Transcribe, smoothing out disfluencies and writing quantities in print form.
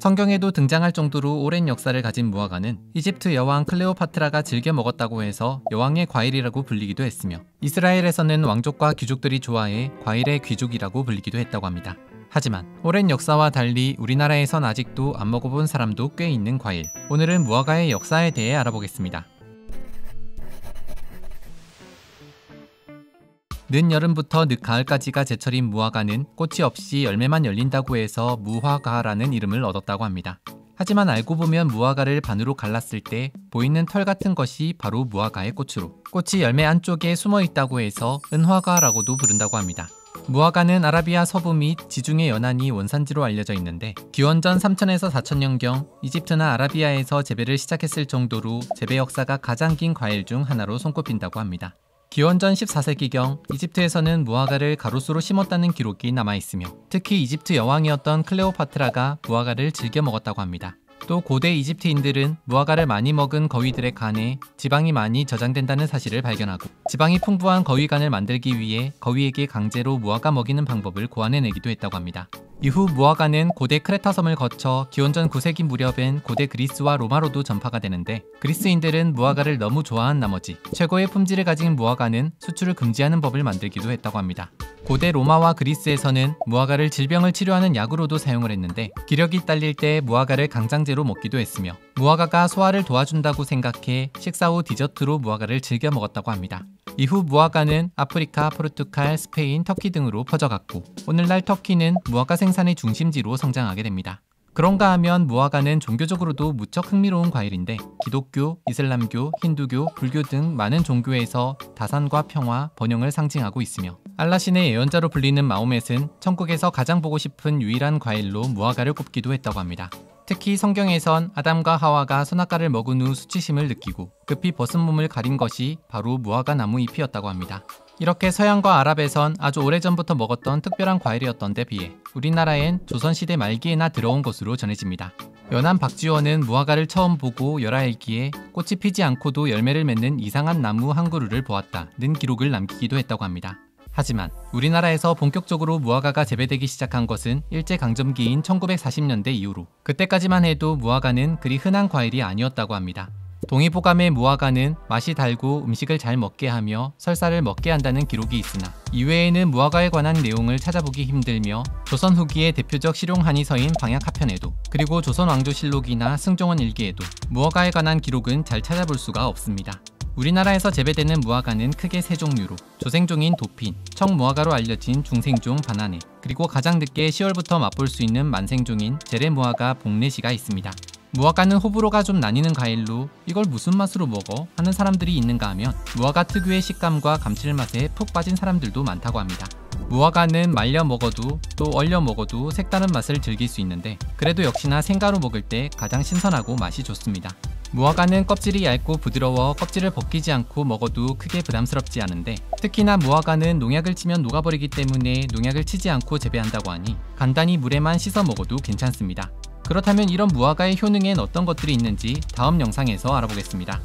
성경에도 등장할 정도로 오랜 역사를 가진 무화과는 이집트 여왕 클레오파트라가 즐겨 먹었다고 해서 여왕의 과일이라고 불리기도 했으며 이스라엘에서는 왕족과 귀족들이 좋아해 과일의 귀족이라고 불리기도 했다고 합니다. 하지만 오랜 역사와 달리 우리나라에선 아직도 안 먹어본 사람도 꽤 있는 과일. 오늘은 무화과의 역사에 대해 알아보겠습니다. 늦여름부터 늦가을까지가 제철인 무화과는 꽃이 없이 열매만 열린다고 해서 무화과라는 이름을 얻었다고 합니다. 하지만 알고 보면 무화과를 반으로 갈랐을 때 보이는 털 같은 것이 바로 무화과의 꽃으로, 꽃이 열매 안쪽에 숨어 있다고 해서 은화과라고도 부른다고 합니다. 무화과는 아라비아 서부 및 지중해 연안이 원산지로 알려져 있는데 기원전 3000에서 4000년경 이집트나 아라비아에서 재배를 시작했을 정도로 재배 역사가 가장 긴 과일 중 하나로 손꼽힌다고 합니다. 기원전 14세기경 이집트에서는 무화과를 가로수로 심었다는 기록이 남아있으며 특히 이집트 여왕이었던 클레오파트라가 무화과를 즐겨 먹었다고 합니다. 또 고대 이집트인들은 무화과를 많이 먹은 거위들의 간에 지방이 많이 저장된다는 사실을 발견하고 지방이 풍부한 거위간을 만들기 위해 거위에게 강제로 무화과 먹이는 방법을 고안해내기도 했다고 합니다. 이후 무화과는 고대 크레타 섬을 거쳐 기원전 9세기 무렵엔 고대 그리스와 로마로도 전파가 되는데 그리스인들은 무화과를 너무 좋아한 나머지 최고의 품질을 가진 무화과는 수출을 금지하는 법을 만들기도 했다고 합니다. 고대 로마와 그리스에서는 무화과를 질병을 치료하는 약으로도 사용을 했는데 기력이 딸릴 때 무화과를 강장제로 먹기도 했으며 무화과가 소화를 도와준다고 생각해 식사 후 디저트로 무화과를 즐겨 먹었다고 합니다. 이후 무화과는 아프리카, 포르투갈, 스페인, 터키 등으로 퍼져갔고 오늘날 터키는 무화과 생산의 중심지로 성장하게 됩니다. 그런가 하면 무화과는 종교적으로도 무척 흥미로운 과일인데 기독교, 이슬람교, 힌두교, 불교 등 많은 종교에서 다산과 평화, 번영을 상징하고 있으며 알라신의 예언자로 불리는 마호멧은 천국에서 가장 보고 싶은 유일한 과일로 무화과를 꼽기도 했다고 합니다. 특히 성경에선 아담과 하와가 선악과를 먹은 후 수치심을 느끼고 급히 벗은 몸을 가린 것이 바로 무화과 나무 잎이었다고 합니다. 이렇게 서양과 아랍에선 아주 오래전부터 먹었던 특별한 과일이었던 데 비해 우리나라엔 조선시대 말기에나 들어온 것으로 전해집니다. 연안 박지원은 무화과를 처음 보고 열하일기에 꽃이 피지 않고도 열매를 맺는 이상한 나무 한 그루를 보았다는 기록을 남기기도 했다고 합니다. 하지만 우리나라에서 본격적으로 무화과가 재배되기 시작한 것은 일제강점기인 1940년대 이후로 그때까지만 해도 무화과는 그리 흔한 과일이 아니었다고 합니다. 동의보감의 무화과는 맛이 달고 음식을 잘 먹게 하며 설사를 먹게 한다는 기록이 있으나 이외에는 무화과에 관한 내용을 찾아보기 힘들며 조선 후기의 대표적 실용한이 서인 방약하편에도 그리고 조선왕조실록이나 승종원 일기에도 무화과에 관한 기록은 잘 찾아볼 수가 없습니다. 우리나라에서 재배되는 무화과는 크게 세 종류로 조생종인 도핀, 청무화과로 알려진 중생종 바나네, 그리고 가장 늦게 10월부터 맛볼 수 있는 만생종인 제레무화과 복례시가 있습니다. 무화과는 호불호가 좀 나뉘는 과일로 이걸 무슨 맛으로 먹어? 하는 사람들이 있는가 하면 무화과 특유의 식감과 감칠맛에 푹 빠진 사람들도 많다고 합니다. 무화과는 말려 먹어도 또 얼려 먹어도 색다른 맛을 즐길 수 있는데 그래도 역시나 생가로 먹을 때 가장 신선하고 맛이 좋습니다. 무화과는 껍질이 얇고 부드러워 껍질을 벗기지 않고 먹어도 크게 부담스럽지 않은데 특히나 무화과는 농약을 치면 녹아버리기 때문에 농약을 치지 않고 재배한다고 하니 간단히 물에만 씻어 먹어도 괜찮습니다. 그렇다면 이런 무화과의 효능엔 어떤 것들이 있는지 다음 영상에서 알아보겠습니다.